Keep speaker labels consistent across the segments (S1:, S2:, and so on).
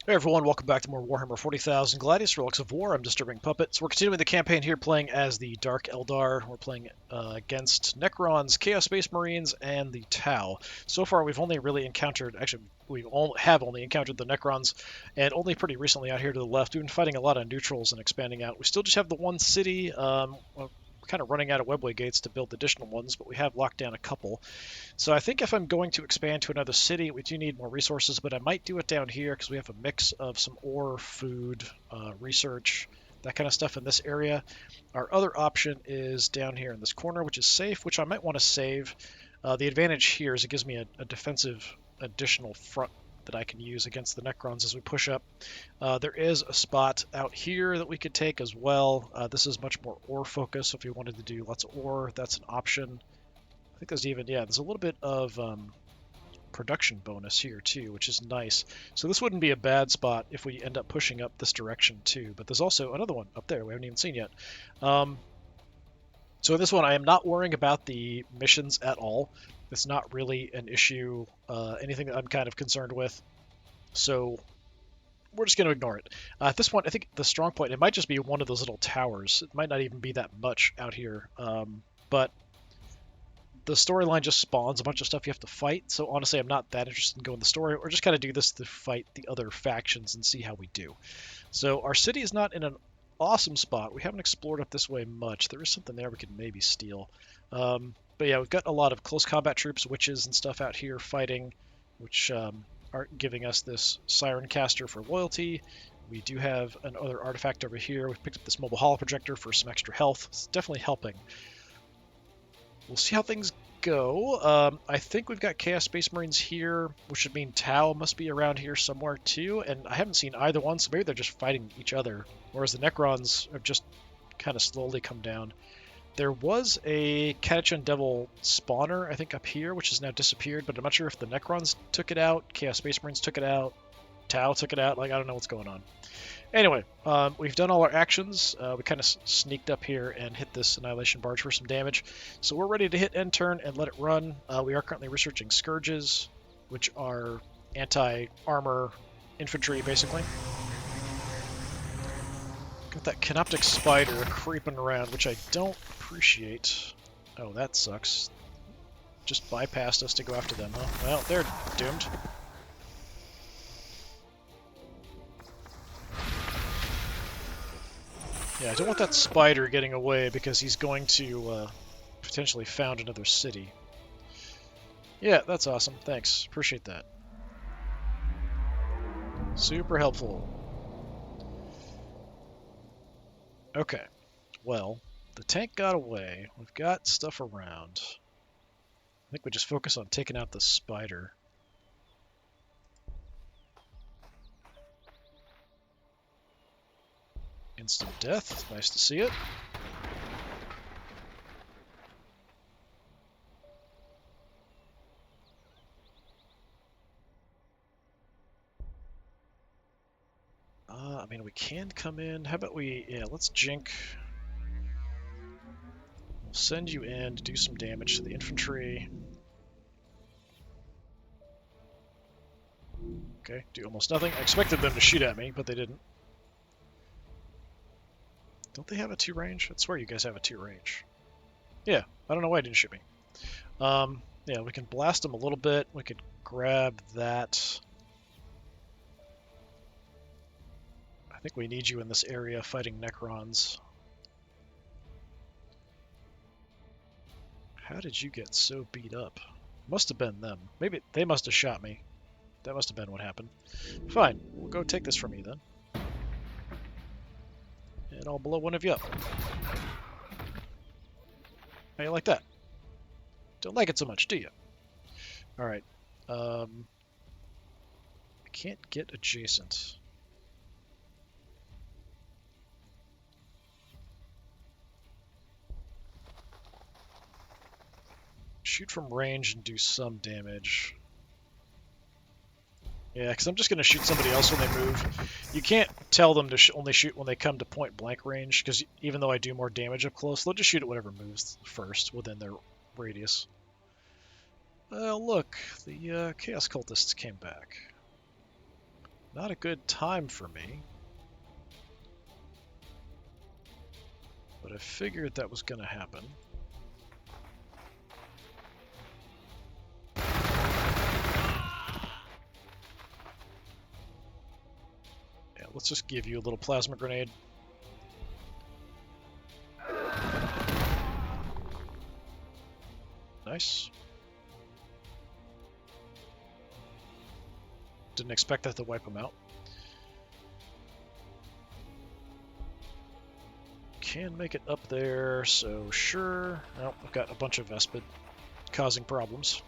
S1: Hey everyone, welcome back to more Warhammer 40,000 Gladius, Relics of War. I'm DisturbingPuppet. So we're continuing the campaign here playing as the Dark Eldar. We're playing against Necrons, Chaos Space Marines, and the Tau. So far we've only really encountered, actually have only encountered the Necrons, and only pretty recently out here to the left. We've been fighting a lot of neutrals and expanding out. We still just have the one city. We're kind of running out of webway gates to build additional ones, but we have locked down a couple. So I think if I'm going to expand to another city, we do need more resources, but I might do it down here because we have a mix of some ore, food, research, that kind of stuff in this area. Our other option is down here in this corner, which is safe, which I might want to save. The advantage here is it gives me a defensive additional front that I can use against the Necrons as we push up. There is a spot out here that we could take as well. This is much more ore focused, so if you wanted to do lots of ore, that's an option. I think there's even, yeah, there's a little bit of production bonus here too, which is nice. So this wouldn't be a bad spot if we end up pushing up this direction too. But there's also another one up there we haven't even seen yet. So in this one, I am not worrying about the missions at all. It's not really an issue, anything that I'm kind of concerned with. So we're just going to ignore it. At this point, I think the strong point, it might just be one of those little towers. It might not even be that much out here. But the storyline just spawns a bunch of stuff you have to fight. So honestly, I'm not that interested in going the story. We're just kind of do this to fight the other factions and see how we do. So our city is not in an awesome spot. We haven't explored up this way much. There is something there we could maybe steal. But yeah, we've got a lot of close combat troops, witches and stuff out here fighting, which are giving us this Siren Caster for loyalty. We do have another artifact over here. We've picked up this mobile holo projector for some extra health. It's definitely helping. We'll see how things go. I think we've got Chaos Space Marines here, which should mean Tau must be around here somewhere too, and I haven't seen either one, so maybe they're just fighting each other, whereas the Necrons have just kind of slowly come down. There was a Catachan Devil spawner, I think, up here, which has now disappeared, but I'm not sure if the Necrons took it out, Chaos Space Marines took it out, Tau took it out, like, I don't know what's going on. Anyway, we've done all our actions. We kind of sneaked up here and hit this Annihilation Barge for some damage. So we're ready to hit end turn and let it run. We are currently researching Scourges, which are anti-armor infantry, basically. Got that Canoptic Spider creeping around, which I don't appreciate. Oh, that sucks. Just bypassed us to go after them, huh? Well, they're doomed. Yeah, I don't want that spider getting away because he's going to potentially found another city. Yeah, that's awesome. Thanks. Appreciate that. Super helpful. Okay. Well, the tank got away. We've got stuff around. I think we just focus on taking out the spider. Instant death. Nice to see it. I mean, we can come in. How about we... Yeah, let's jink. We'll send you in to do some damage to the infantry. Okay, do almost nothing. I expected them to shoot at me, but they didn't. Don't they have a 2 range? I swear you guys have a 2 range. Yeah, I don't know why it didn't shoot me. Yeah, we can blast them a little bit. We could grab that. I think we need you in this area fighting Necrons. How did you get so beat up? Must have been them. Maybe they must have shot me. That must have been what happened. Fine, we'll go take this from you then. And I'll blow one of you up. How you like that? Don't like it so much, do you? Alright. I can't get adjacent. Shoot from range and do some damage. Yeah, because I'm just going to shoot somebody else when they move. You can't tell them to only shoot when they come to point blank range, because even though I do more damage up close, they'll just shoot at whatever moves first within their radius. Look, the Chaos Cultists came back. Not a good time for me. But I figured that was going to happen. Yeah, let's just give you a little plasma grenade. Nice. Didn't expect that to wipe them out. Can make it up there, so sure. Oh, I've got a bunch of Vespid causing problems.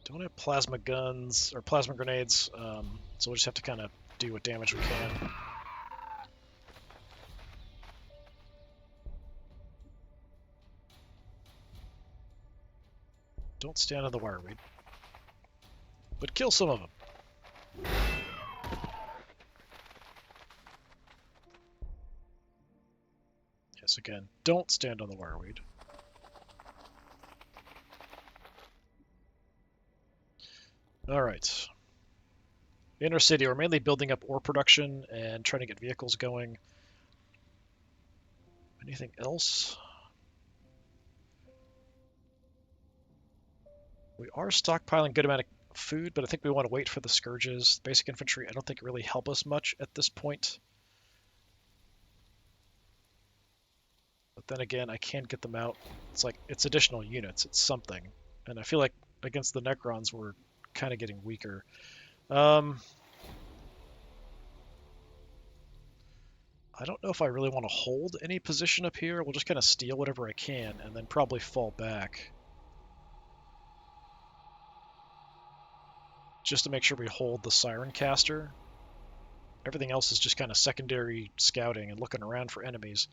S1: Don't have plasma guns or plasma grenades, so we'll just have to kind of do what damage we can. Don't stand on the wireweed, but kill some of them. Yes, again, don't stand on the wireweed. Alright. Inner city, we're mainly building up ore production and trying to get vehicles going. Anything else? We are stockpiling a good amount of food, but I think we want to wait for the scourges. Basic infantry, I don't think really help us much at this point. But then again, I can get them out. It's like, it's additional units, it's something. And I feel like against the Necrons, we're kind of getting weaker. I don't know if I really want to hold any position up here. We'll just kind of steal whatever I can and then probably fall back. Just to make sure we hold the Siren Caster. Everything else is just kind of secondary scouting and looking around for enemies.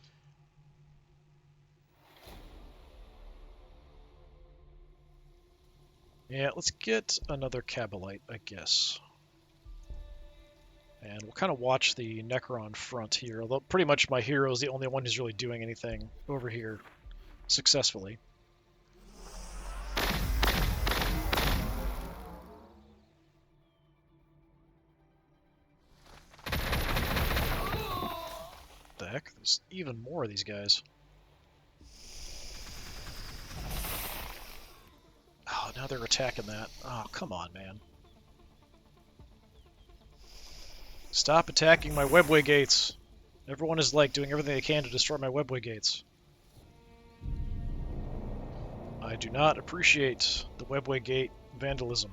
S1: Yeah, let's get another Cabalite, I guess. And we'll kind of watch the Necron front here, although pretty much my hero is the only one who's really doing anything over here successfully. What the heck? There's even more of these guys. Oh, now they're attacking that. Oh, come on, man. Stop attacking my webway gates. Everyone is like doing everything they can to destroy my webway gates. I do not appreciate the webway gate vandalism.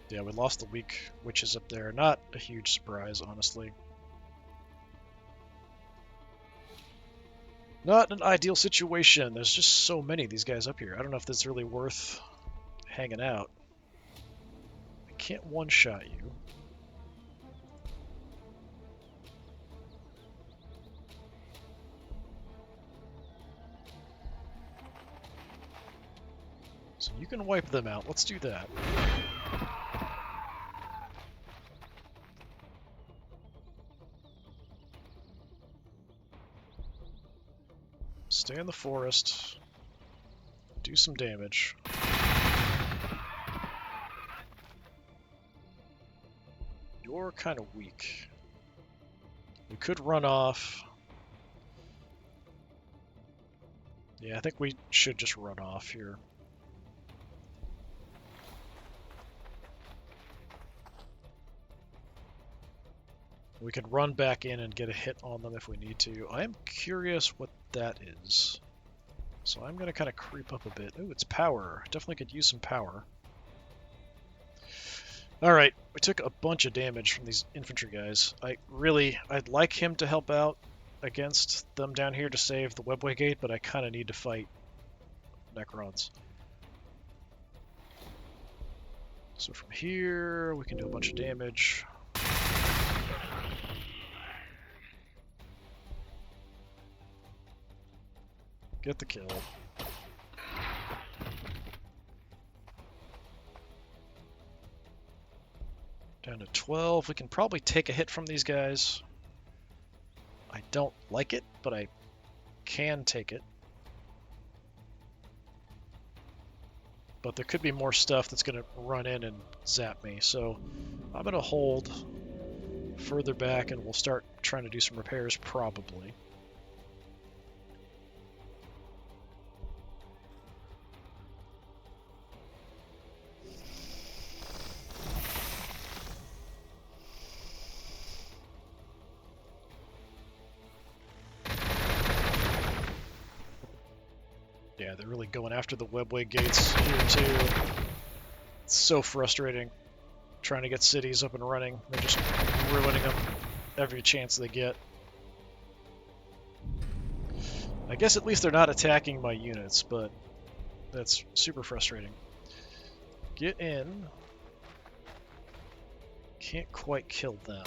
S1: Yeah, we lost the weak witches up there. Not a huge surprise, honestly. Not an ideal situation. There's just so many of these guys up here. I don't know if this is really worth hanging out. I can't one-shot you. So you can wipe them out. Let's do that. Stay in the forest. Do some damage. You're kind of weak. We could run off. Yeah, I think we should just run off here. We can run back in and get a hit on them if we need to. I am curious what that is. So I'm going to kind of creep up a bit. Ooh, it's power. Definitely could use some power. Alright, we took a bunch of damage from these infantry guys. I'd like him to help out against them down here to save the webway gate, but I kind of need to fight Necrons. So from here, we can do a bunch of damage. Get the kill. Down to 12. We can probably take a hit from these guys. I don't like it, but I can take it. But there could be more stuff that's going to run in and zap me, so I'm going to hold further back and we'll start trying to do some repairs probably. Yeah, they're really going after the webway gates here too. It's so frustrating trying to get cities up and running. They're just ruining them every chance they get. I guess at least they're not attacking my units, but that's super frustrating. Get in. Can't quite kill them.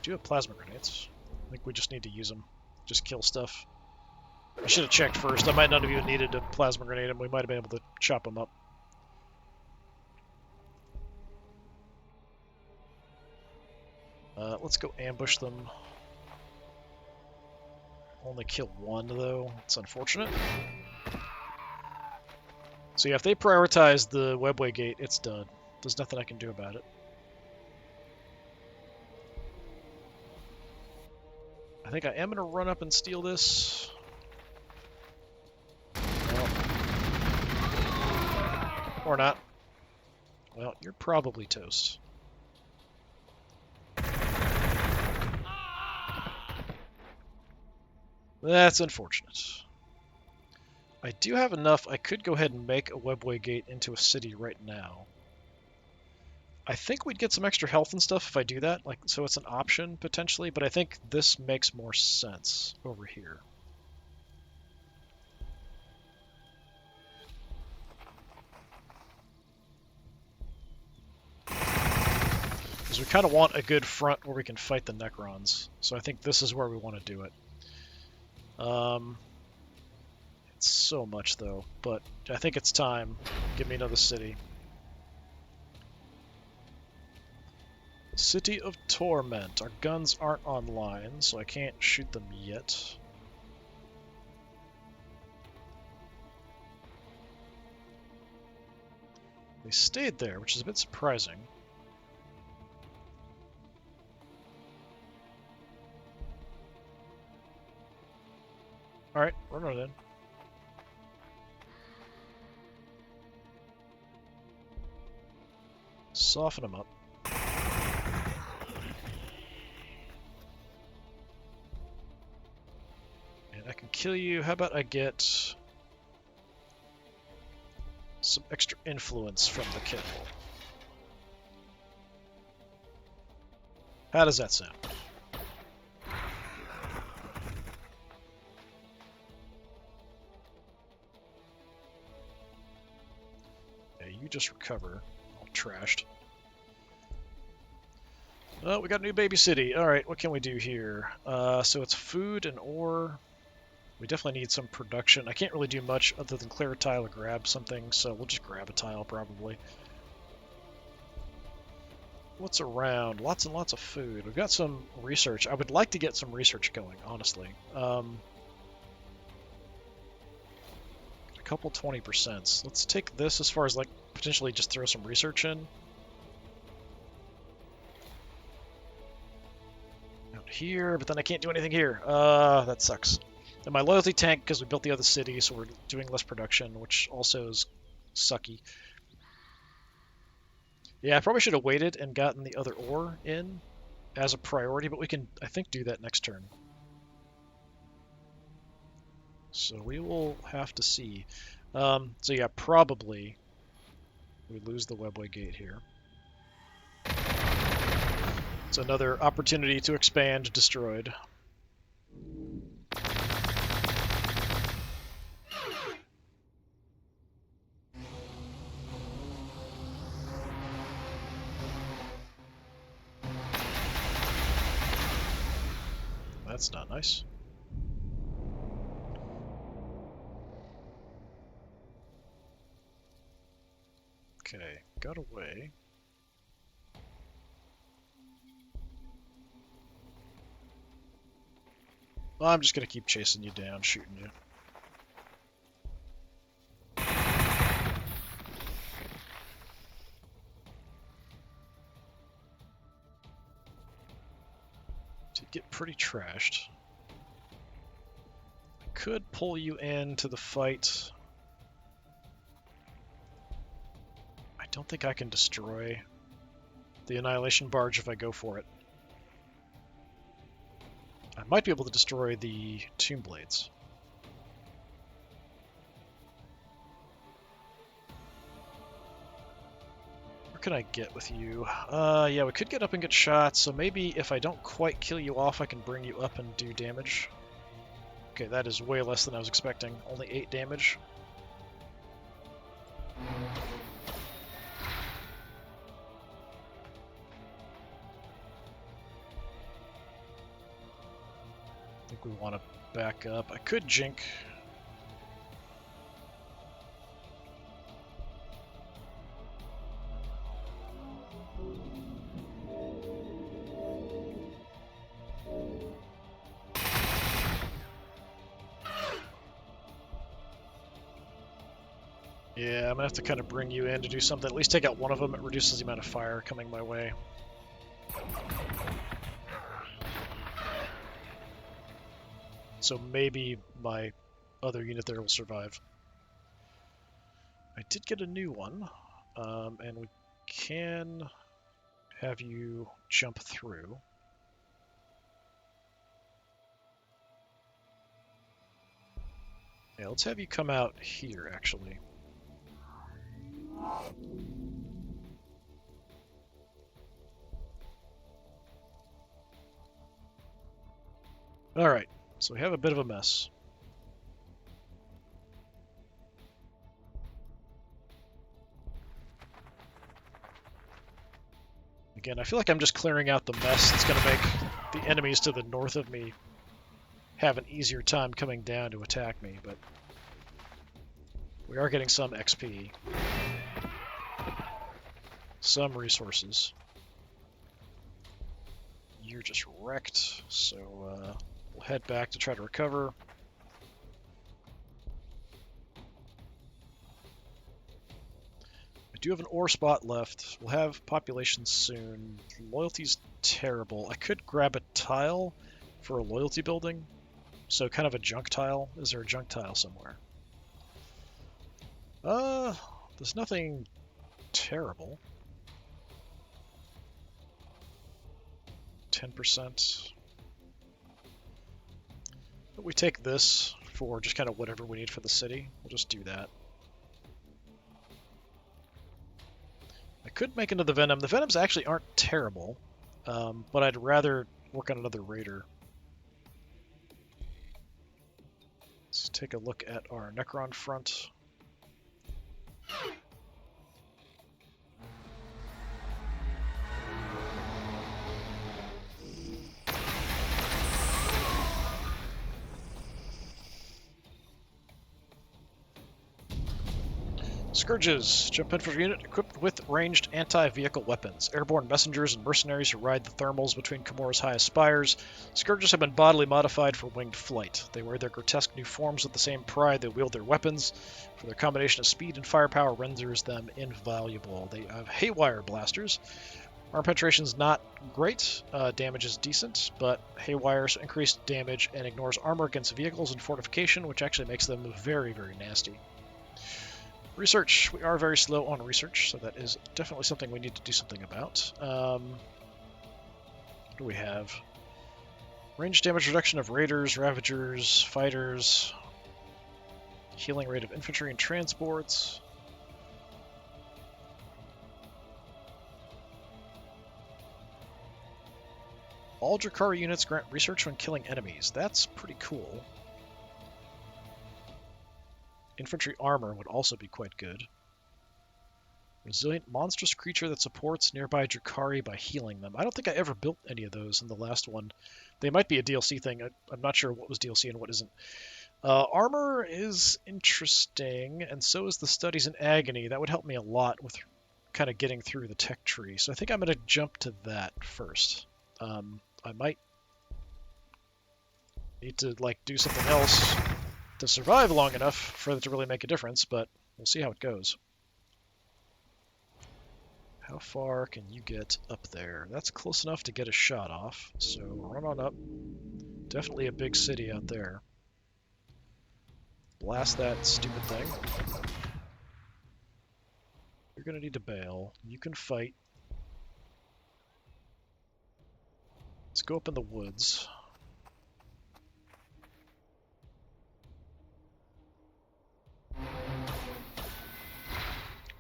S1: Do have plasma grenades. I think we just need to use them. Just kill stuff. I should have checked first. I might not have even needed a plasma grenade and we might have been able to chop them up. Let's go ambush them. Only kill one though. It's unfortunate. So yeah, if they prioritize the webway gate, it's done. There's nothing I can do about it. I think I am going to run up and steal this. Well, or not. Well, you're probably toast. That's unfortunate. I do have enough. I could go ahead and make a webway gate into a city right now. I think we'd get some extra health and stuff if I do that, like, so it's an option potentially, but I think this makes more sense over here. Because we kind of want a good front where we can fight the Necrons, so I think this is where we want to do it. It's so much though, but I think it's time. Give me another city. City of Torment. Our guns aren't online, so I can't shoot them yet. They stayed there, which is a bit surprising. Alright, run on in. Soften them up. And I can kill you. How about I get some extra influence from the kill? How does that sound? Yeah, you just recover. All trashed. Oh, we got a new baby city. Alright, what can we do here? So it's food and ore. We definitely need some production. I can't really do much other than clear a tile or grab something, so we'll just grab a tile probably. What's around? Lots and lots of food. We've got some research. I would like to get some research going, honestly. A couple 20%. Let's take this as far as like potentially just throw some research in. Out here, but then I can't do anything here. That sucks. And my loyalty tank, because we built the other city, so we're doing less production, which also is sucky. Yeah, I probably should have waited and gotten the other ore in as a priority, but we can, I think, do that next turn. So we will have to see. So yeah, probably we lose the webway gate here. It's another opportunity to expand destroyed. That's not nice. Okay, got away. Well, I'm just gonna keep chasing you down, shooting you. Did get pretty trashed. I could pull you into the fight. I don't think I can destroy the Annihilation Barge if I go for it. I might be able to destroy the Tomb Blades. Where can I get with you? Yeah, we could get up and get shot, so maybe if I don't quite kill you off, I can bring you up and do damage. Okay, that is way less than I was expecting. Only 8 damage. I think we want to back up. I could jink. Yeah, I'm gonna have to kind of bring you in to do something. At least take out one of them. It reduces the amount of fire coming my way. So maybe my other unit there will survive. I did get a new one, and we can have you jump through. Yeah, let's have you come out here, actually. Alright, so we have a bit of a mess. Again, I feel like I'm just clearing out the mess that's going to make the enemies to the north of me have an easier time coming down to attack me, but we are getting some XP. Some resources. You're just wrecked, so we'll head back to try to recover. I do have an ore spot left. We'll have population soon. Loyalty's terrible. I could grab a tile for a loyalty building, so kind of a junk tile. Is there a junk tile somewhere? There's nothing terrible. 10%. But we take this for just kind of whatever we need for the city. We'll just do that. I could make into the Venom. The Venoms actually aren't terrible, but I'd rather work on another Raider. Let's take a look at our Necron front. Scourges, jump infantry unit equipped with ranged anti-vehicle weapons. Airborne messengers and mercenaries who ride the thermals between Comora's highest spires. Scourges have been bodily modified for winged flight. They wear their grotesque new forms with the same pride they wield their weapons, for their combination of speed and firepower renders them invaluable. They have haywire blasters. Armor penetration's not great, damage is decent, but Haywire's increased damage and ignores armor against vehicles and fortification, which actually makes them very, very nasty. Research. We are very slow on research, so that is definitely something we need to do something about. What do we have? Range damage reduction of raiders, ravagers, fighters, healing rate of infantry and transports. All Drukhari units grant research when killing enemies. That's pretty cool. Infantry armor would also be quite good. Resilient monstrous creature that supports nearby Drukhari by healing them. I don't think I ever built any of those in the last one. They might be a DLC thing. I'm not sure what was DLC and what isn't. Armor is interesting, and so is the Studies in Agony. That would help me a lot with kind of getting through the tech tree. So I think I'm going to jump to that first. I might need to do something else to survive long enough for it to really make a difference, but we'll see how it goes. How far can you get up there? That's close enough to get a shot off, so run on up. Definitely a big city out there. Blast that stupid thing. You're going to need to bail. You can fight. Let's go up in the woods.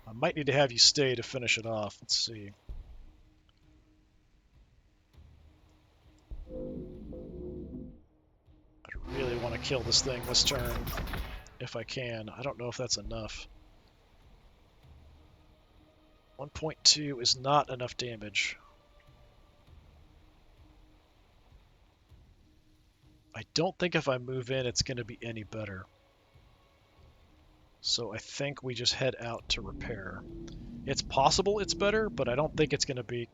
S1: I might need to have you stay to finish it off. Let's see. I really want to kill this thing this turn, if I can. I don't know if that's enough. 1.2 is not enough damage. I don't think if I move in, it's going to be any better. So I think we just head out to repair. It's possible it's better, but I don't think it's going to be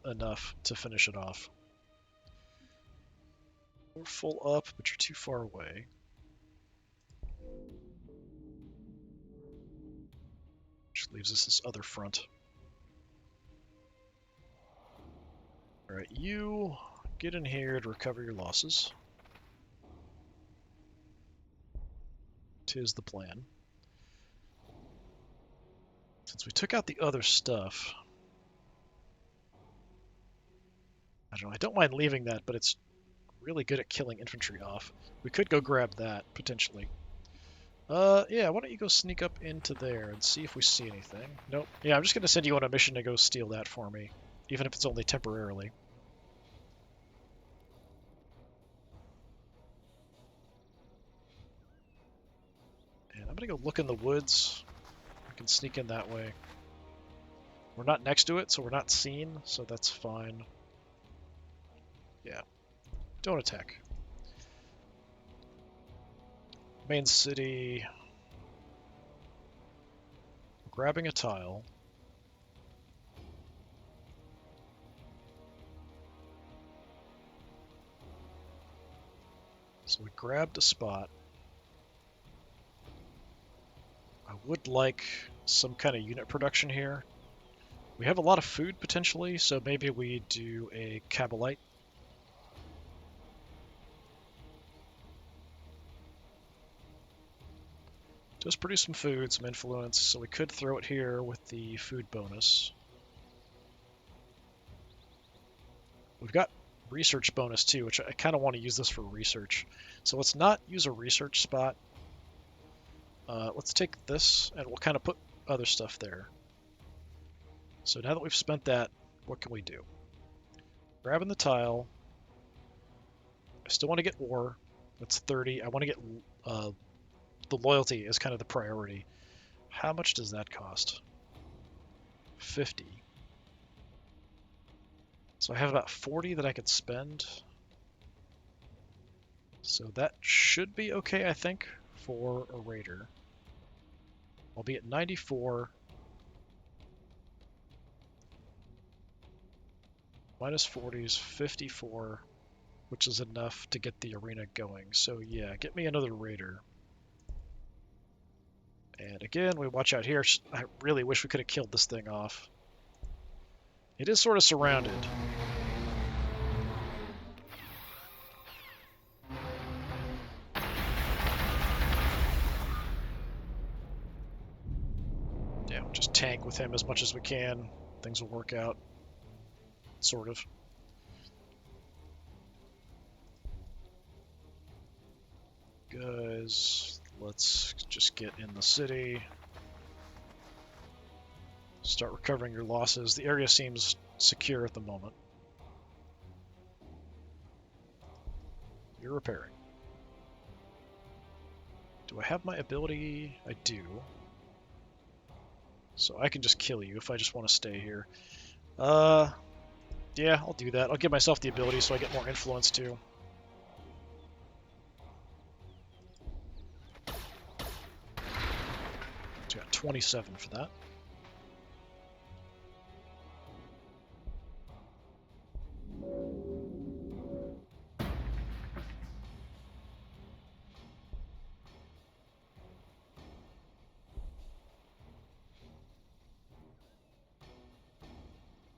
S1: enough to finish it off. We're full up, but you're too far away. Which leaves us this other front. Alright, you get in here to recover your losses. 'Tis the plan. Since we took out the other stuff, I don't know, I don't mind leaving that, but it's really good at killing infantry off. We could go grab that, potentially. Yeah, why don't you go sneak up into there and see if we see anything. Nope. Yeah, I'm just going to send you on a mission to go steal that for me, even if it's only temporarily. And I'm going to go look in the woods. I can sneak in that way. We're not next to it, so we're not seen, so that's fine. Yeah. Don't attack. Main city. Grabbing a tile. So we grabbed a spot. I would like some kind of unit production here. We have a lot of food potentially, so maybe we do a Cabalite. Does produce some food, some influence, so we could throw it here with the food bonus. We've got research bonus too, which I kind of want to use this for research. So let's not use a research spot. Let's take this and we'll kind of put other stuff there. So now that we've spent that, what can we do? Grabbing the tile. I still want to get war. That's 30. I want to get the loyalty is kind of the priority. How much does that cost? 50. So I have about 40 that I could spend. So that should be okay, I think, for a raider. I'll be at 94. Minus 40 is 54, which is enough to get the arena going. So yeah, get me another raider. And again, we watch out here. I really wish we could have killed this thing off. It is sort of surrounded. Yeah, we'll just tank with him as much as we can. Things will work out. Sort of. Guys, let's just get in the city. Start recovering your losses. The area seems secure at the moment. You're repairing. Do I have my ability? I do. So I can just kill you if I just want to stay here. Yeah, I'll do that. I'll give myself the ability so I get more influence too. So I got 27 for that.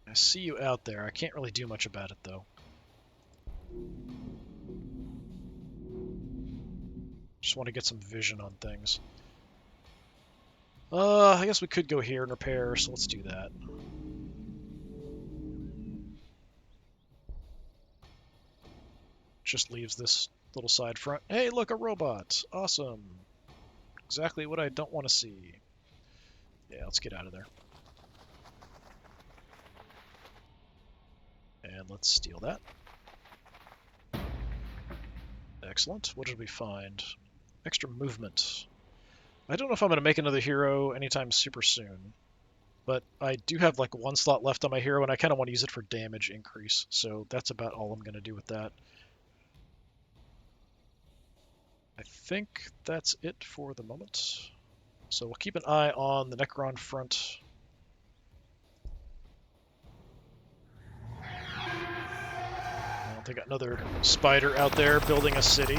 S1: I see you out there. I can't really do much about it though. Just want to get some vision on things. I guess we could go here and repair, so let's do that. Just leaves this little side front. Hey, look, a robot! Awesome! Exactly what I don't want to see. Yeah, let's get out of there. And let's steal that. Excellent. What did we find? Extra movement. I don't know if I'm going to make another hero anytime super soon. But I do have like one slot left on my hero, and I kind of want to use it for damage increase. So that's about all I'm going to do with that. I think that's it for the moment. So we'll keep an eye on the Necron front. They got another spider out there building a city.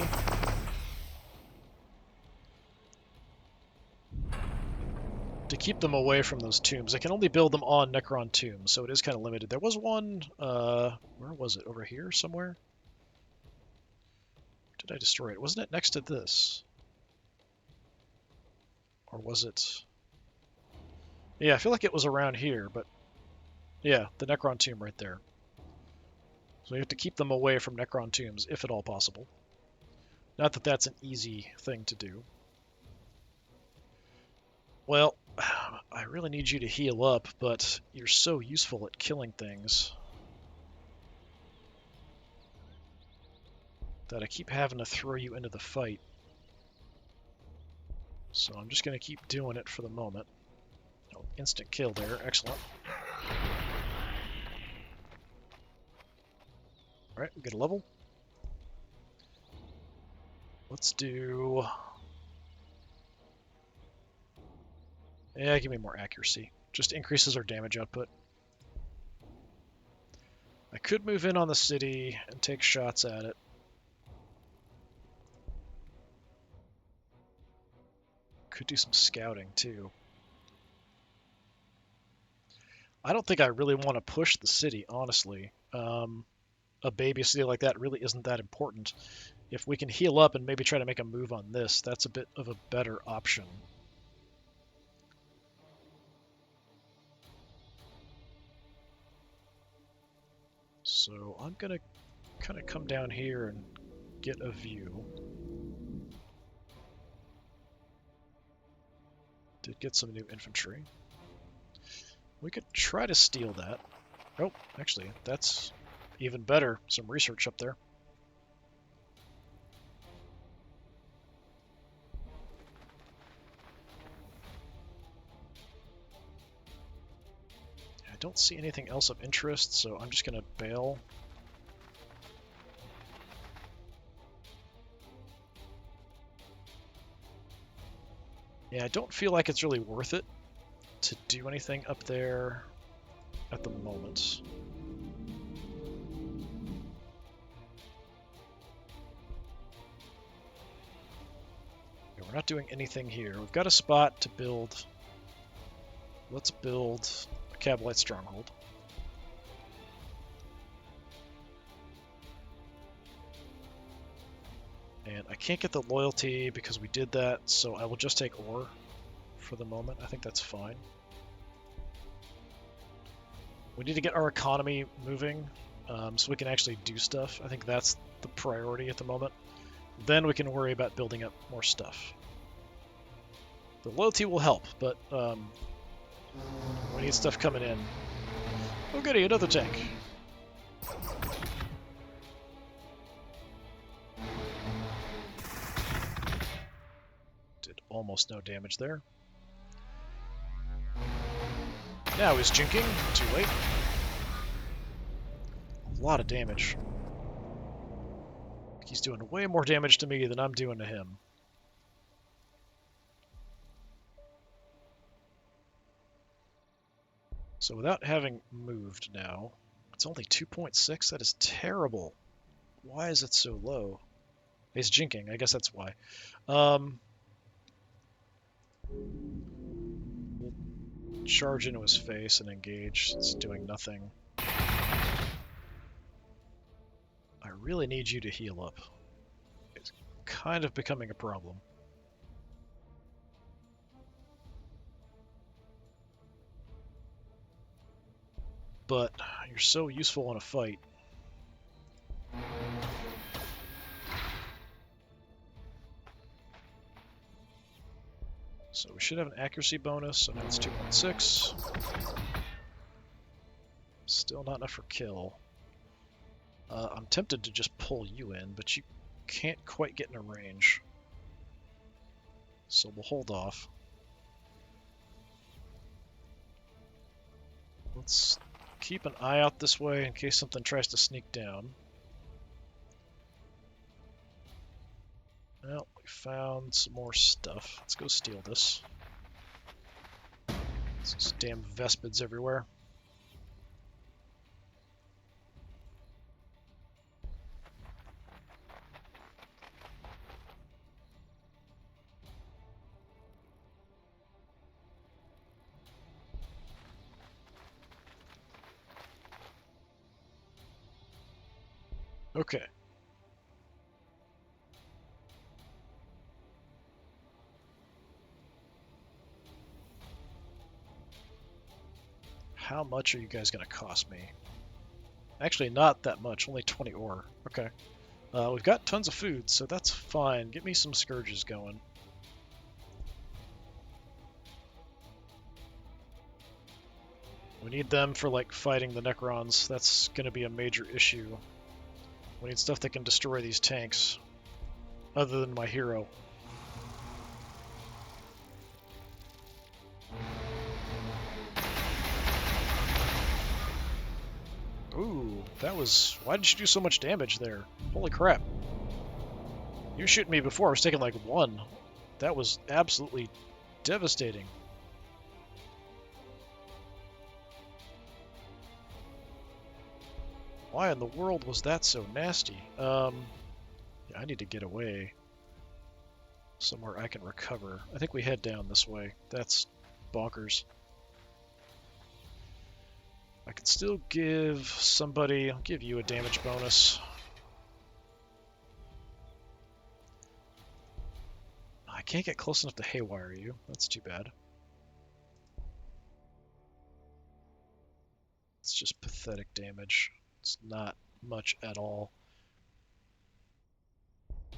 S1: To keep them away from those tombs, I can only build them on Necron tombs, so it is kind of limited. There was one, where was it? Over here somewhere? Did I destroy it? Wasn't it next to this? Or was it? Yeah, I feel like it was around here, but yeah, the Necron tomb right there. So you have to keep them away from Necron tombs, if at all possible. Not that that's an easy thing to do. Well, I really need you to heal up, but you're so useful at killing things that I keep having to throw you into the fight. So I'm just going to keep doing it for the moment. Oh, instant kill there. Excellent. Alright, we get a level. Let's do... Yeah, give me more accuracy. Just increases our damage output. I could move in on the city and take shots at it. Could do some scouting, too. I don't think I really want to push the city, honestly. A baby city like that really isn't that important. If we can heal up and maybe try to make a move on this, that's a bit of a better option. So I'm going to kind of come down here and get a view. Did get some new infantry. We could try to steal that. Oh, actually, that's even better. Some research up there. I don't see anything else of interest, so I'm just going to bail. Yeah, I don't feel like it's really worth it to do anything up there at the moment. Yeah, we're not doing anything here. We've got a spot to build. Let's build a Cabalite stronghold. And I can't get the loyalty because we did that, so I will just take ore for the moment. I think that's fine. We need to get our economy moving so we can actually do stuff. I think that's the priority at the moment. Then we can worry about building up more stuff. The loyalty will help, but we need stuff coming in. Oh goody, another tank. Did almost no damage there. Now he's jinking. Too late. A lot of damage. He's doing way more damage to me than I'm doing to him. So without having moved now, it's only 2.6? That is terrible. Why is it so low? He's jinking. I guess that's why. We'll charge into his face and engage. It's doing nothing. I really need you to heal up. It's kind of becoming a problem. But you're so useful in a fight. So we should have an accuracy bonus, so now it's 2.6. Still not enough for kill. I'm tempted to just pull you in, but you can't quite get in a range. So we'll hold off. Let's keep an eye out this way in case something tries to sneak down. Well, we found some more stuff. Let's go steal this. These damn Vespids everywhere. Okay. How much are you guys going to cost me? Actually, not that much. Only 20 ore. Okay. We've got tons of food, so that's fine. Get me some scourges going. We need them for, like, fighting the Necrons. That's going to be a major issue. We need stuff that can destroy these tanks. Other than my hero. Ooh, that was... Why did you do so much damage there? Holy crap. You were shooting me before. I was taking, like, 1. That was absolutely devastating. Why in the world was that so nasty? Yeah, I need to get away. Somewhere I can recover. I think we head down this way. That's bonkers. I could still give somebody... I'll give you a damage bonus. I can't get close enough to haywire you. That's too bad. It's just pathetic damage. It's not much at all. I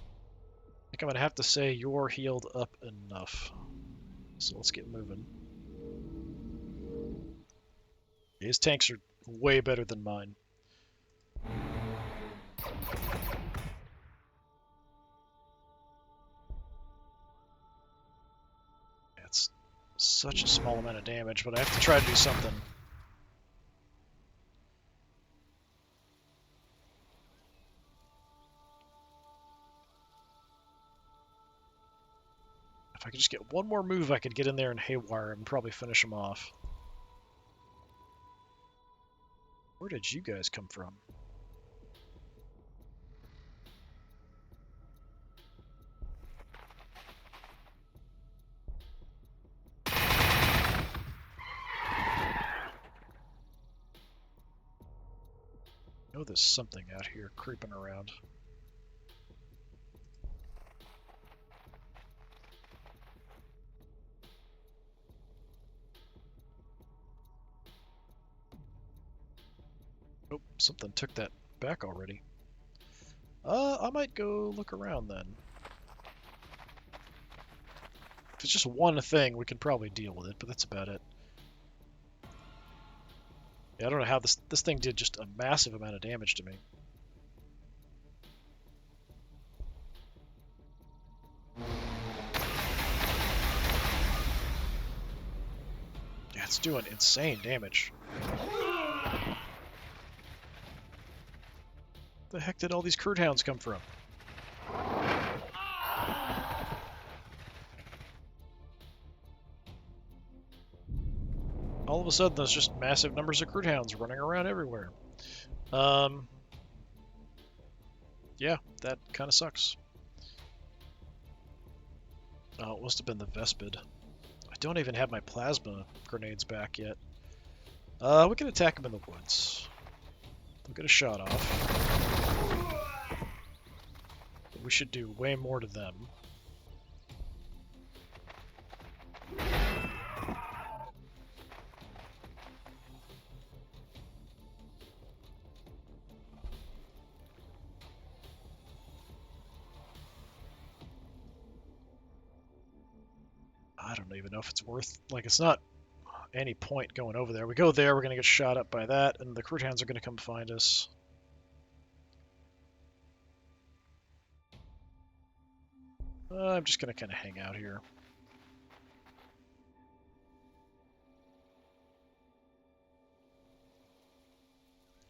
S1: think I'm going to have to say you're healed up enough. So let's get moving. His tanks are way better than mine. It's such a small amount of damage, but I have to try to do something. If I could just get one more move, I could get in there and haywire and probably finish him off. Where did you guys come from? I know there's something out here creeping around. Oh, something took that back already. I might go look around then. If it's just one thing, we can probably deal with it, but that's about it. Yeah, I don't know how this thing did just a massive amount of damage to me. Yeah, it's It's doing insane damage. The heck did all these crude hounds come from? All of a sudden, there's just massive numbers of crude hounds running around everywhere. Yeah, that kind of sucks. Oh, it must have been the Vespid. I don't even have my plasma grenades back yet. We can attack them in the woods. They'll get a shot off. But we should do way more to them. I don't even know if it's worth... Like, it's not any point going over there. We go there, we're going to get shot up by that, and the crude hounds are going to come find us. I'm just going to kind of hang out here.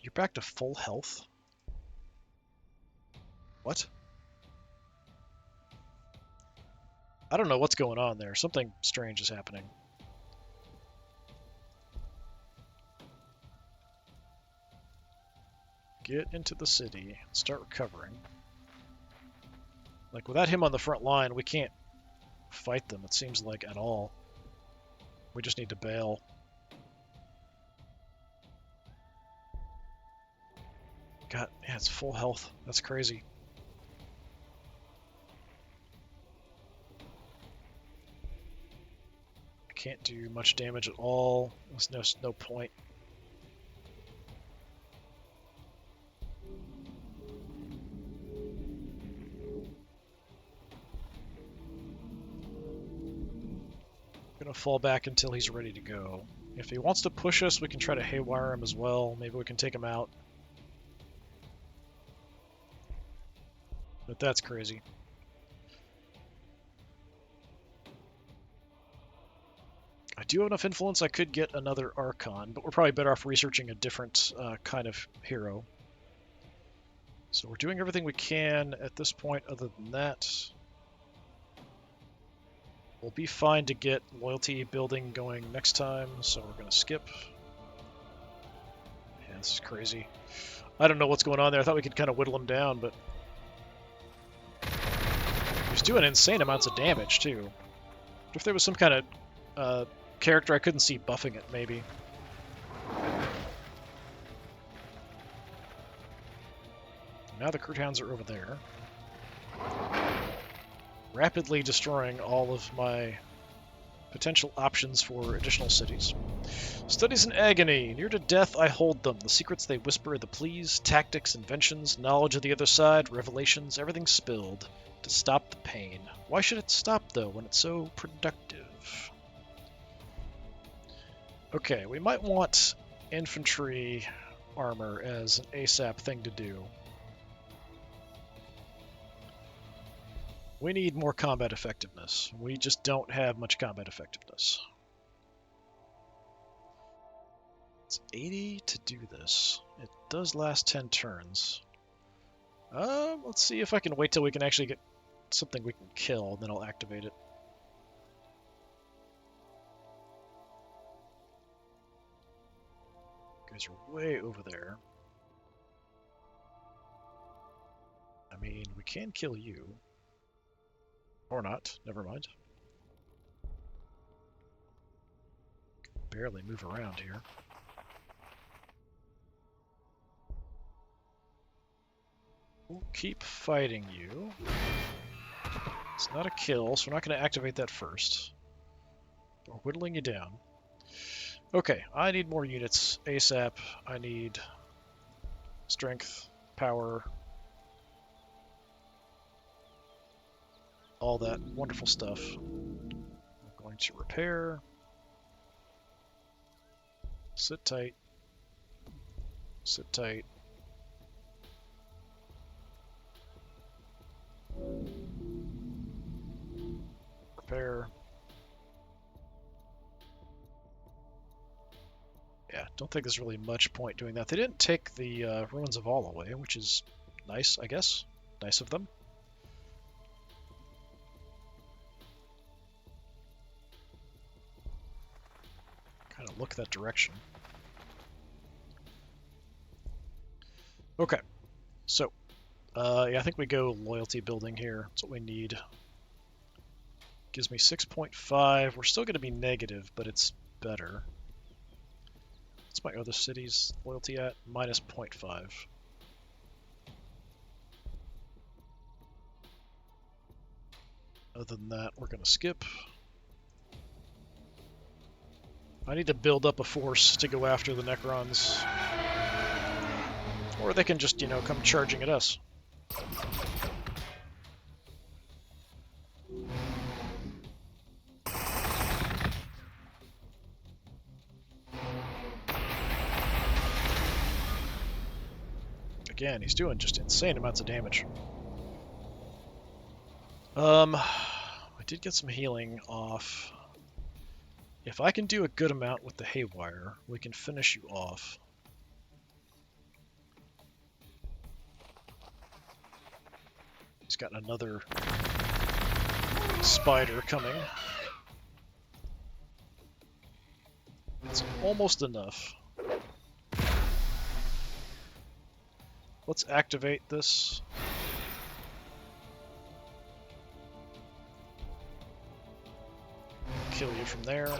S1: You're back to full health? What? I don't know what's going on there. Something strange is happening. Get into the city and start recovering. Like, without him on the front line, we can't fight them, it seems like, at all. We just need to bail. God, yeah, it's full health. That's crazy. I can't do much damage at all. There's no point. Gonna fall back until he's ready to go. If he wants to push us, we can try to haywire him as well. Maybe we can take him out. But that's crazy. I do have enough influence, I could get another Archon, but we're probably better off researching a different kind of hero. So we're doing everything we can at this point. Other than that, we'll be fine to get loyalty building going next time, so we're going to skip. Yeah, this is crazy. I don't know what's going on there. I thought we could kind of whittle him down, but he's doing insane amounts of damage, too. If there was some kind of character I couldn't see buffing it, maybe. Now the crude hounds are over there. Rapidly destroying all of my potential options for additional cities. Studies in agony. Near to death, I hold them. The secrets they whisper, the pleas, tactics, inventions, knowledge of the other side, revelations, everything spilled to stop the pain. Why should it stop, though, when it's so productive? Okay, we might want infantry armor as an ASAP thing to do. We need more combat effectiveness. We just don't have much combat effectiveness. It's 80 to do this. It does last 10 turns. Let's see if I can wait till we can actually get something we can kill, then I'll activate it. You guys are way over there. I mean, we can kill you. Or not, never mind. Barely move around here. We'll keep fighting you. It's not a kill, so we're not going to activate that first. We're whittling you down. Okay, I need more units ASAP. I need strength, power, all that wonderful stuff. I'm going to repair. Sit tight. Sit tight. Repair. don't think there's really much point doing that. They didn't take the Ruins of All away, which is nice, I guess. Nice of them. Kind of look that direction. Okay, so yeah, I think we go loyalty building here. That's what we need. Gives me 6.5. We're still going to be negative, but it's better. What's my other city's loyalty at? Minus 0.5. Other than that, we're going to skip. I need to build up a force to go after the Necrons. Or they can just, you know, come charging at us. Again, he's doing just insane amounts of damage. I did get some healing off. If I can do a good amount with the Haywire, we can finish you off. He's got another spider coming. It's almost enough. Let's activate this. Kill you from there.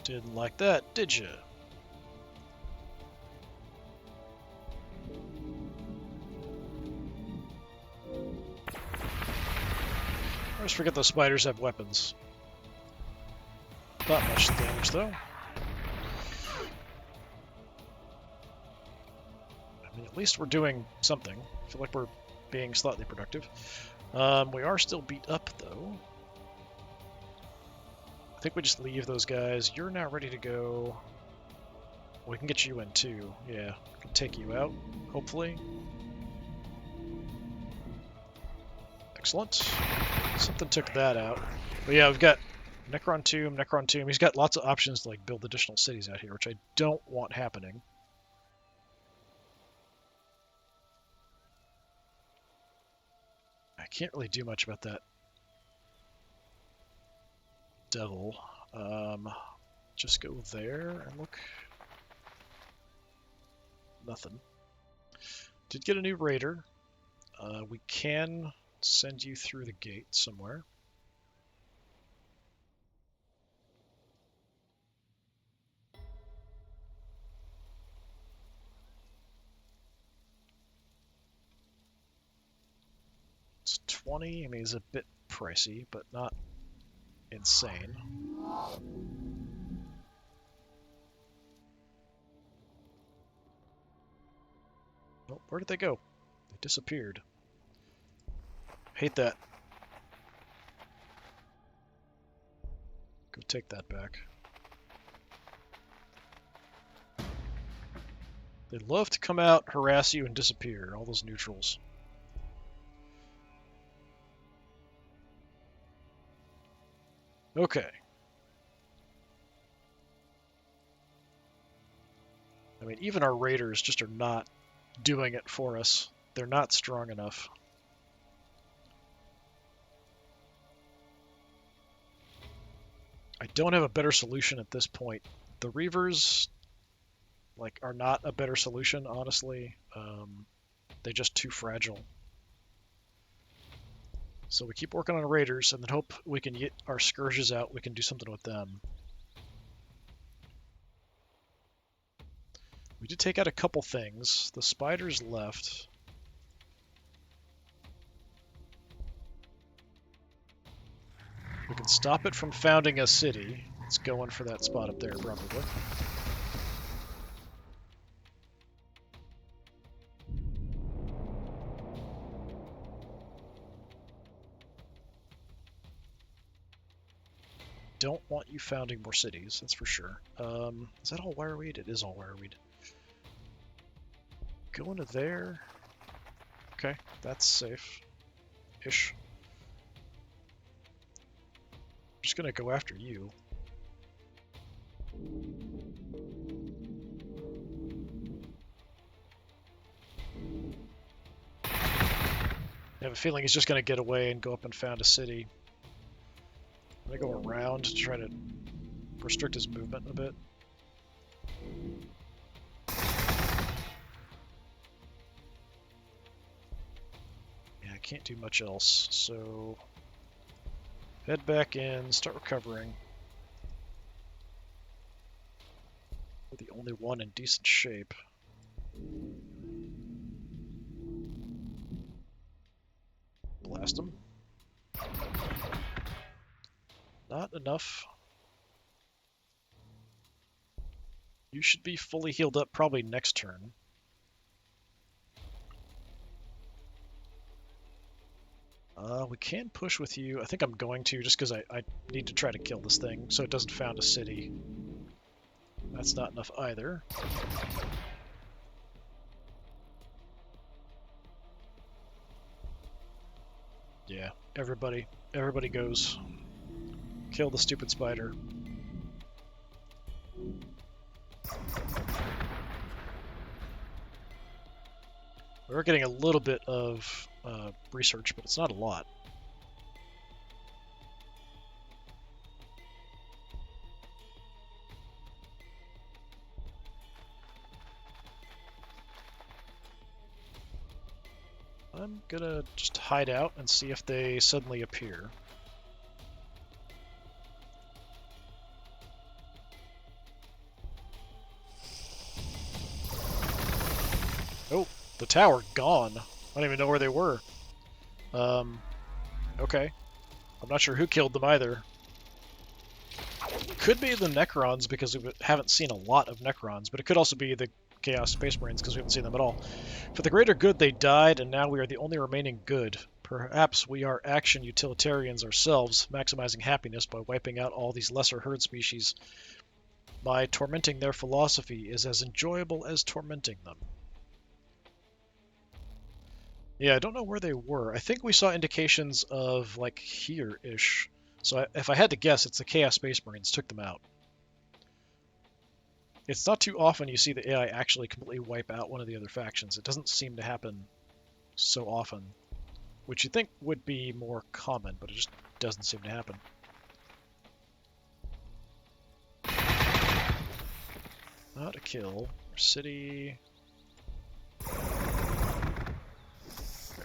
S1: Didn't like that, did you? I always forget those spiders have weapons. Not much damage, though. I mean, at least we're doing something. I feel like we're being slightly productive. We are still beat up, though. I think we just leave those guys. You're now ready to go. We can get you in, too. Yeah, we can take you out, hopefully. Excellent. Something took that out. But yeah, we've got Necron Tomb, Necron Tomb. He's got lots of options to like build additional cities out here, which I don't want happening. I can't really do much about that devil. Just go there and look. Nothing. Did get a new raider. We can send you through the gate somewhere. It's 20. I mean, it's a bit pricey, but not insane. Oh, where did they go? They disappeared. Hate that. Go take that back. They love to come out, harass you, and disappear. All those neutrals. Okay. I mean, even our raiders just are not doing it for us. They're not strong enough. I don't have a better solution at this point. The Reavers, like, are not a better solution, honestly. They're just too fragile. So we keep working on raiders and then hope we can get our scourges out. We can do something with them. We did take out a couple things. The spiders left. We can stop it from founding a city. It's going for that spot up there, probably. Don't want you founding more cities, that's for sure. Is that all wireweed? It is all wireweed. Go into there. Okay, that's safe-ish. just gonna go after you. I have a feeling he's just gonna get away and go up and found a city. I'm gonna go around to try to restrict his movement a bit. Yeah, I can't do much else, so head back in, start recovering. We're the only one in decent shape. Blast him. Not enough. You should be fully healed up probably next turn. We can push with you. I think I'm going to, just because I need to try to kill this thing so it doesn't found a city. That's not enough either. Yeah, everybody goes. Kill the stupid spider. We're getting a little bit of research, but it's not a lot. I'm gonna just hide out and see if they suddenly appear. Oh, the tower gone. I don't even know where they were. Okay. I'm not sure who killed them either. Could be the Necrons because we haven't seen a lot of Necrons, but it could also be the Chaos Space Marines because we haven't seen them at all. For the greater good they died, and now we are the only remaining good. Perhaps we are action utilitarians ourselves, maximizing happiness by wiping out all these lesser herd species. My tormenting their philosophy is as enjoyable as tormenting them. Yeah, I don't know where they were. I think we saw indications of, like, here-ish. So if I had to guess, it's the Chaos Space Marines took them out. It's not too often you see the AI actually completely wipe out one of the other factions. It doesn't seem to happen so often, which you'd think would be more common, but it just doesn't seem to happen. Not a kill. City. There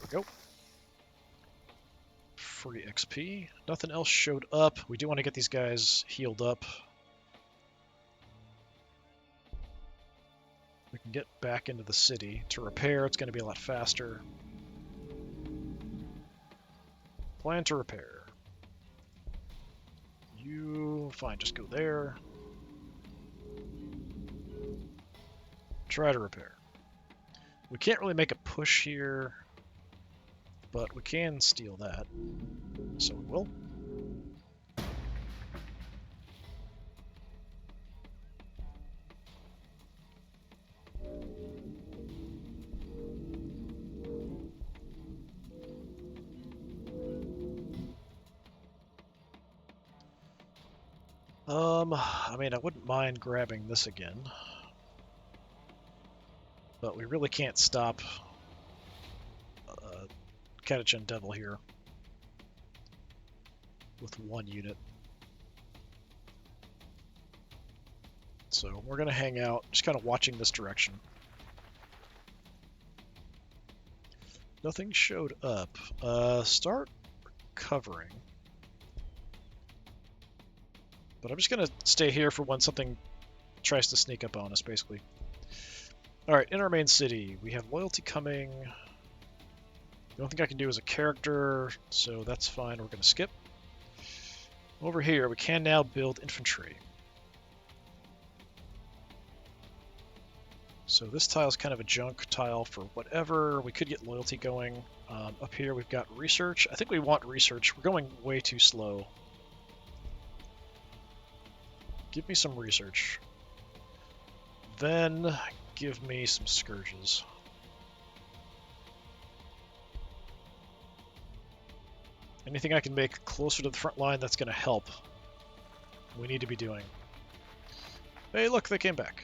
S1: we go. Free XP. Nothing else showed up. We do want to get these guys healed up. We can get back into the city. To repair, it's going to be a lot faster. Plan to repair. You... fine, just go there. Try to repair. We can't really make a push here, but we can steal that. So we will. I mean, I wouldn't mind grabbing this again, but we really can't stop Catachan Devil here with one unit. So we're going to hang out, just kind of watching this direction. Nothing showed up. Start covering. But I'm just going to stay here for when something tries to sneak up on us, basically. Alright, in our main city, we have loyalty coming. The only thing I can do is a character, so that's fine. We're going to skip. Over here, we can now build infantry. So this tile is kind of a junk tile for whatever. We could get loyalty going. Up here, we've got research. I think we want research. We're going way too slow. Give me some research. Then give me some scourges. Anything I can make closer to the front line that's going to help. we need to be doing. Hey, look, they came back.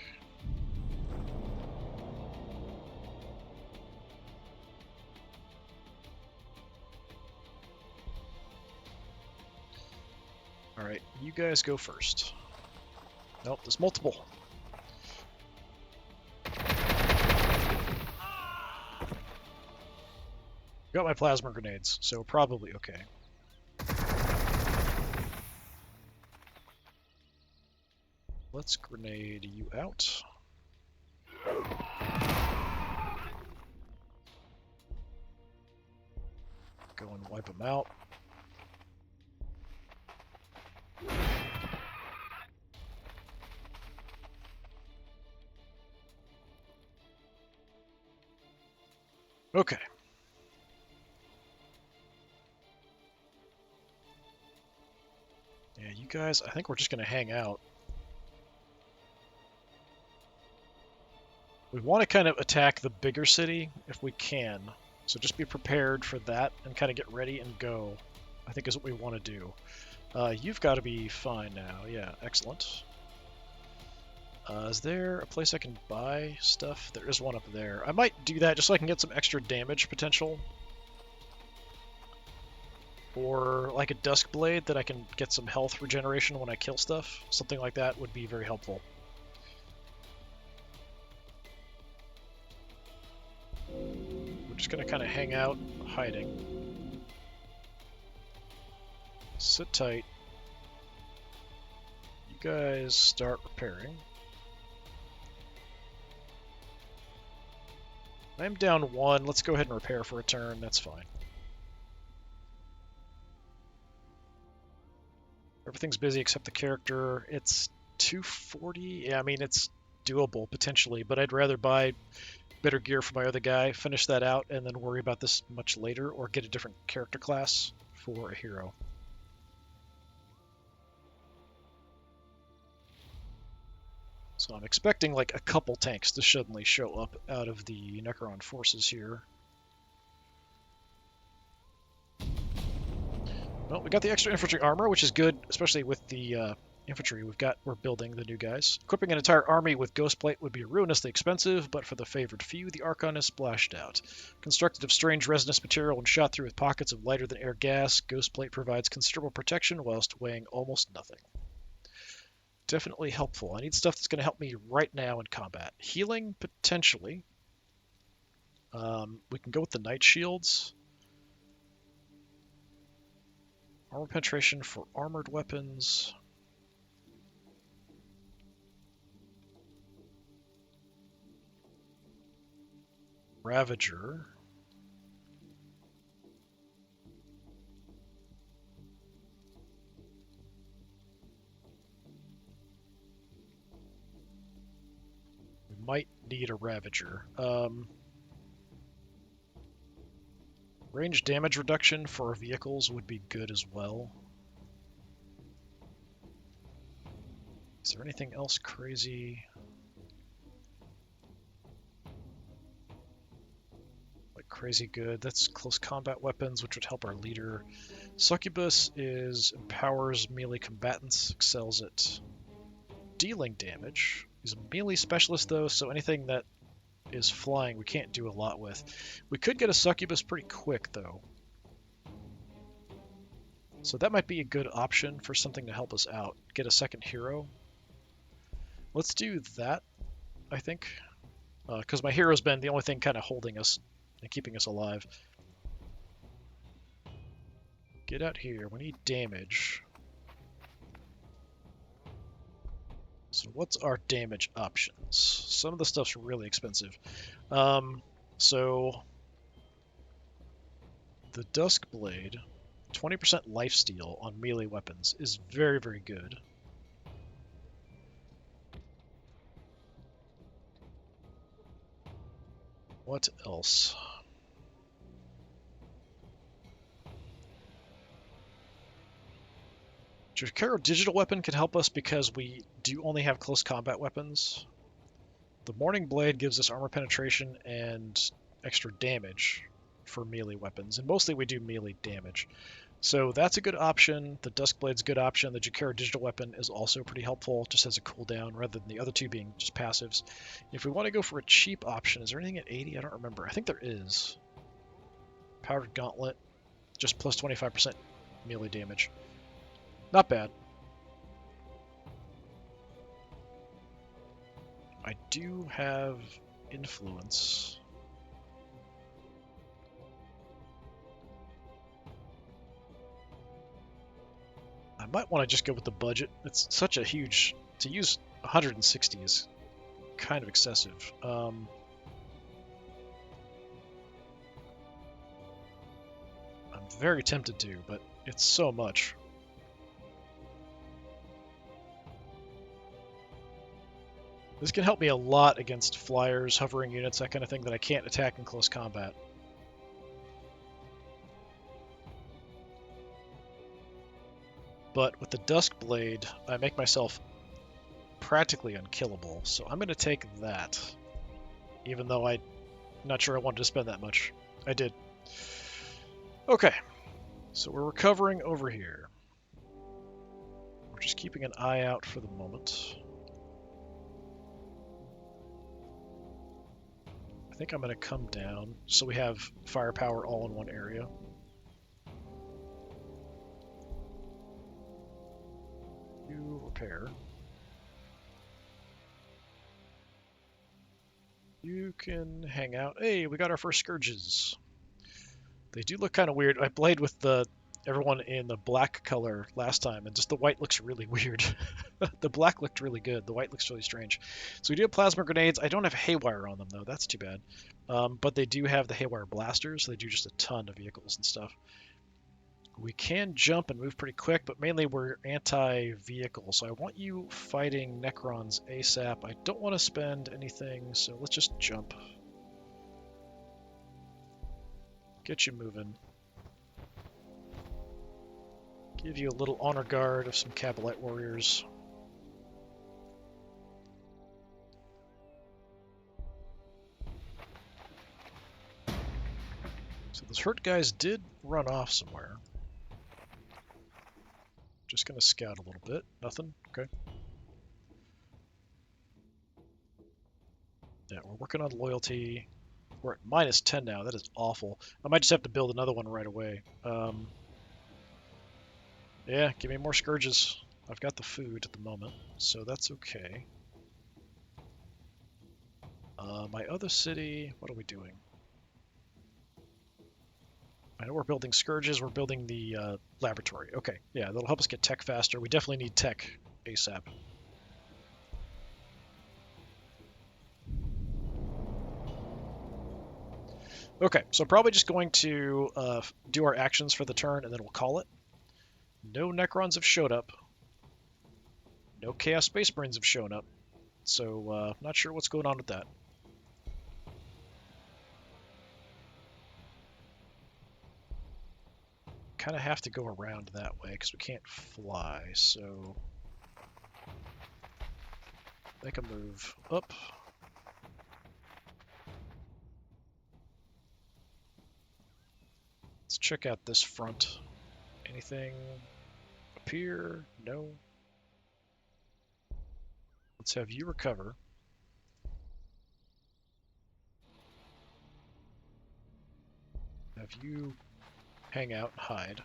S1: Alright, you guys go first. Nope, there's multiple. Got my plasma grenades, so probably okay. Let's grenade you out. Go and wipe them out. Okay. Yeah, you guys, I think we're just going to hang out. We want to kind of attack the bigger city if we can. So just be prepared for that and kind of get ready and go, I think is what we want to do. You've got to be fine now. Yeah, excellent. Is there a place I can buy stuff? There is one up there. I might do that just so I can get some extra damage potential. Or like a Dusk Blade that I can get some health regeneration when I kill stuff. Something like that would be very helpful. We're just going to kind of hang out, hiding. Sit tight. You guys start repairing. I'm down one. Let's go ahead and repair for a turn. That's fine. Everything's busy except the character. It's 240. Yeah, I mean, it's doable potentially, but I'd rather buy better gear for my other guy, finish that out, and then worry about this much later, or get a different character class for a hero. So I'm expecting like a couple tanks to suddenly show up out of the Necron forces here. Well, we got the extra infantry armor, which is good, especially with the infantry we're building, the new guys. Equipping an entire army with Ghostplate would be ruinously expensive, but for the favored few, the Archon is splashed out. Constructed of strange resinous material and shot through with pockets of lighter-than-air gas, Ghostplate provides considerable protection whilst weighing almost nothing. Definitely helpful. I need stuff that's going to help me right now in combat. Healing, potentially. We can go with the Night Shields. Armor penetration for armored weapons. Ravager. We might need a Ravager. Range damage reduction for vehicles would be good as well. Is there anything else crazy? Like crazy good. That's close combat weapons, which would help our leader. Succubus empowers melee combatants, excels at dealing damage. He's a melee specialist though, so anything that is flying we can't do a lot with. We could get a Succubus pretty quick though. So that might be a good option for something to help us out. Get a second hero. Let's do that, I think. Because my hero's been the only thing kind of holding us and keeping us alive. Get out here. We need damage. So what's our damage options? Some of the stuff's really expensive. So the Dusk Blade, 20% lifesteal on melee weapons is very, very good. What else? Drukhari digital weapon can help us because we do only have close combat weapons. The Morning Blade gives us armor penetration and extra damage for melee weapons, and mostly we do melee damage. So that's a good option. The Duskblade's a good option. The Jakara digital weapon is also pretty helpful, just as a cooldown rather than the other two being just passives. If we want to go for a cheap option, is there anything at 80? I don't remember. I think there is. Powdered Gauntlet, just plus 25% melee damage. Not bad. I do have influence. I might want to just go with the budget. It's such a huge... To use 160 is kind of excessive. I'm very tempted to, but it's so much. This can help me a lot against flyers, hovering units, that kind of thing that I can't attack in close combat. But with the Duskblade, I make myself practically unkillable, so I'm going to take that. Even though I'm not sure I wanted to spend that much. I did. Okay, so we're recovering over here. We're just keeping an eye out for the moment. I think I'm going to come down so we have firepower all in one area. You repair. You can hang out. Hey, we got our first Scourges. They do look kind of weird. I played with everyone in the black color last time, and just the white looks really weird. The black looked really good. The white looks really strange. So we do have plasma grenades. I don't have haywire on them, though. That's too bad. But they do have the haywire blasters. So they do just a ton of vehicles and stuff. We can jump and move pretty quick, but mainly we're anti-vehicle. So I want you fighting Necrons ASAP. I don't want to spend anything, so let's just jump. Get you moving. Give you a little honor guard of some Cabalite warriors. So those hurt guys did run off somewhere. Just gonna scout a little bit. Nothing? Okay. Yeah, we're working on loyalty. We're at -10 now. That is awful. I might just have to build another one right away. Yeah, give me more Scourges. I've got the food at the moment, so that's okay. My other city, what are we doing? I know we're building Scourges, we're building the laboratory. Okay, yeah, that'll help us get tech faster. We definitely need tech ASAP. Okay, so probably just going to do our actions for the turn, and then we'll call it. No Necrons have showed up. No Chaos Space Marines have shown up. So, not sure what's going on with that. Kind of have to go around that way, because we can't fly, so... Make a move up. Let's check out this front. Anything up here? No. Let's have you recover. Have you hang out and hide.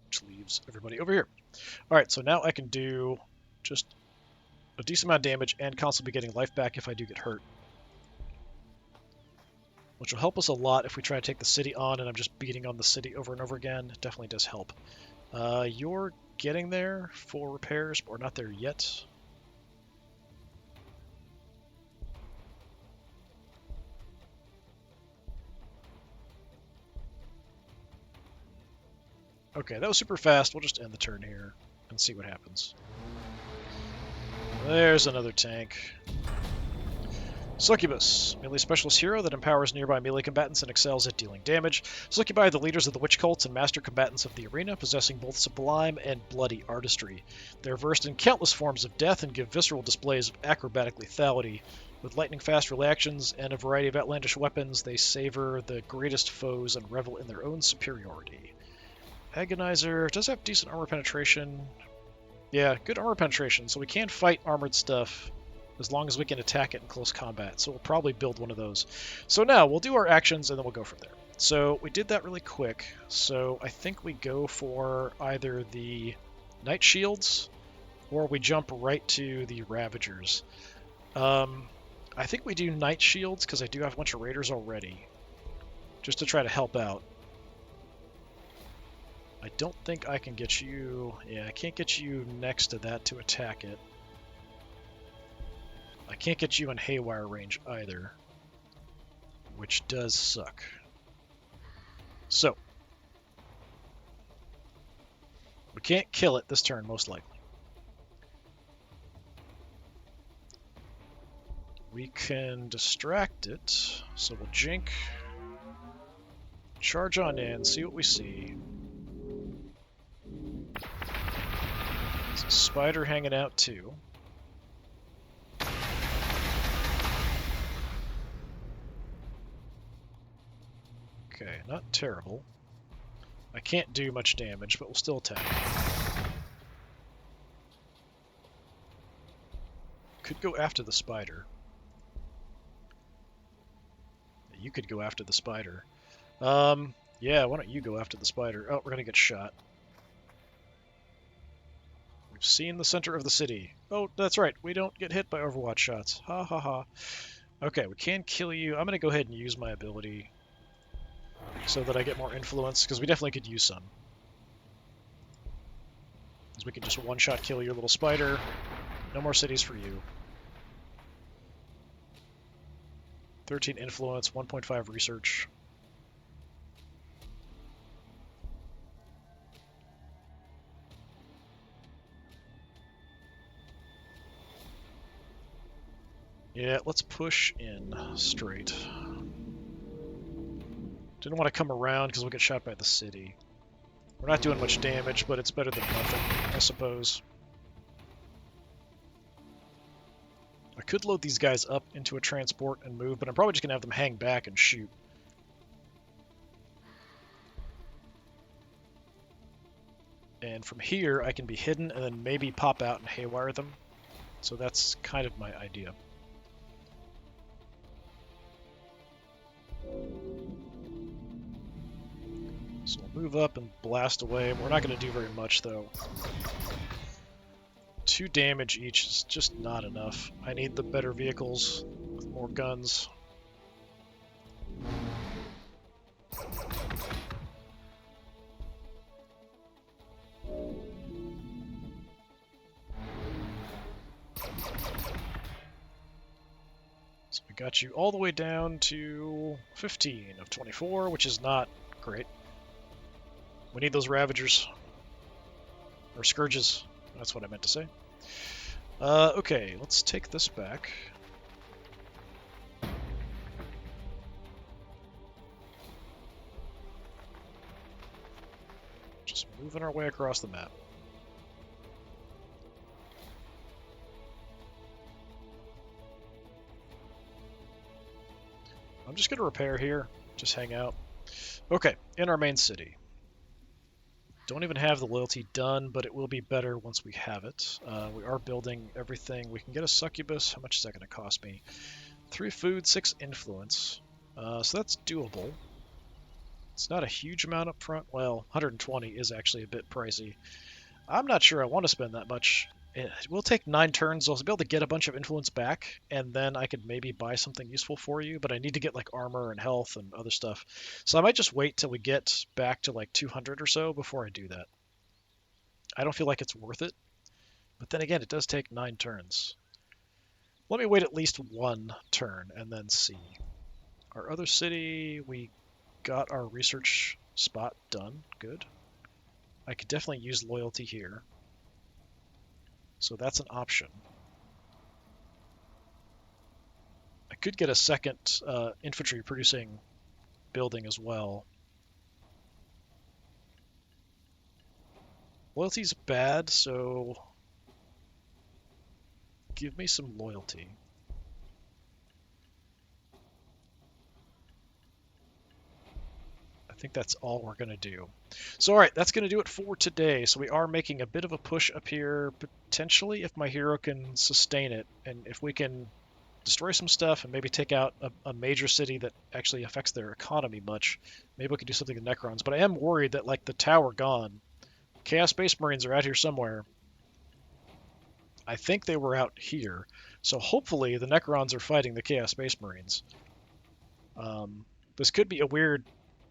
S1: Which leaves everybody over here. Alright, so now I can do just a decent amount of damage and constantly be getting life back if I do get hurt. Which will help us a lot if we try to take the city on and I'm just beating on the city over and over again. It definitely does help. You're getting there for repairs, but we're not there yet. Okay, that was super fast. We'll just end the turn here and see what happens. There's another tank. Succubus, melee specialist hero that empowers nearby melee combatants and excels at dealing damage. Succubi are the leaders of the witch cults and master combatants of the arena, possessing both sublime and bloody artistry. They're versed in countless forms of death and give visceral displays of acrobatic lethality. With lightning-fast reactions and a variety of outlandish weapons, they savor the greatest foes and revel in their own superiority. Agonizer does have decent armor penetration. Yeah, good armor penetration, so we can fight armored stuff as long as we can attack it in close combat. So we'll probably build one of those. So now we'll do our actions and then we'll go from there. So we did that really quick. So I think we go for either the Knight Shields or we jump right to the Ravagers. I think we do Knight Shields because I do have a bunch of Raiders already, just to try to help out. I don't think I can get you... Yeah, I can't get you next to that to attack it. I can't get you in haywire range either, which does suck. So, we can't kill it this turn, most likely. We can distract it, so we'll Jink, charge on in, see what we see. There's a spider hanging out too. Okay, not terrible. I can't do much damage, but we'll still attack. Could go after the spider. You could go after the spider. Yeah, why don't you go after the spider? Oh, we're gonna get shot. We've seen the center of the city. Oh, that's right, we don't get hit by Overwatch shots. Ha ha ha. Okay, we can kill you. I'm gonna go ahead and use my ability so that I get more influence, because we definitely could use some. Because we can just one-shot kill your little spider. No more cities for you. 13 influence, 1.5 research. Yeah, let's push in straight. Didn't want to come around because we'll get shot by the city. We're not doing much damage, but it's better than nothing, I suppose. I could load these guys up into a transport and move, but I'm probably just going to have them hang back and shoot. And from here, I can be hidden and then maybe pop out and haywire them. So that's kind of my idea. So we'll move up and blast away. We're not going to do very much, though. 2 damage each is just not enough. I need the better vehicles with more guns. So we got you all the way down to 15 of 24, which is not great. We need those Ravagers. Or Scourges. That's what I meant to say. Okay, let's take this back. Just moving our way across the map. I'm just going to repair here. Just hang out. Okay, in our main city. Don't even have the loyalty done, but it will be better once we have it. We are building everything. We can get a succubus. How much is that going to cost me? 3 food, 6 influence. So that's doable. It's not a huge amount up front. Well, 120 is actually a bit pricey. I'm not sure I want to spend that much. It will take 9 turns. I'll be able to get a bunch of influence back, and then I could maybe buy something useful for you, but I need to get like armor and health and other stuff. So I might just wait till we get back to like 200 or so before I do that. I don't feel like it's worth it, but then again, it does take 9 turns. Let me wait at least 1 turn and then see. Our other city, we got our research spot done. Good. I could definitely use loyalty here. So that's an option. I could get a second infantry producing building as well. Loyalty's bad, so give me some loyalty. think that's all we're going to do. So, all right, that's going to do it for today. So we are making a bit of a push up here, potentially, if my hero can sustain it, and if we can destroy some stuff and maybe take out a major city that actually affects their economy much. Maybe we could do something with Necrons. But I am worried that, like, the tower gone. Chaos Space Marines are out here somewhere. I think they were out here. So hopefully the Necrons are fighting the Chaos Space Marines. This could be a weird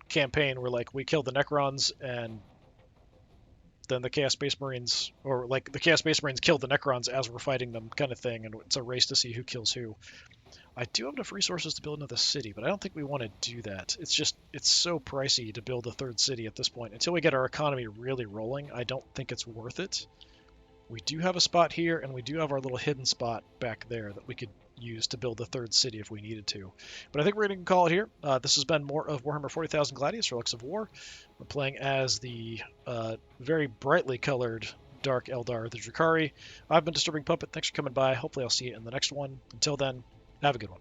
S1: campaign where, like, we kill the Necrons and then the Chaos Space Marines, or like the Chaos Space Marines kill the Necrons as we're fighting them, kind of thing, and it's a race to see who kills who. I do have enough resources to build another city, but I don't think we want to do that. It's so pricey to build a third city at this point. Until we get our economy really rolling, I don't think it's worth it. We do have a spot here, and we do have our little hidden spot back there that we could use to build a third city if we needed to. But I think we're going to call it here. This has been more of Warhammer 40,000 Gladius, Relics of War. We're playing as the very brightly colored Dark Eldar, the Drukhari. I've been Disturbing Puppet. Thanks for coming by. Hopefully I'll see you in the next one. Until then, have a good one.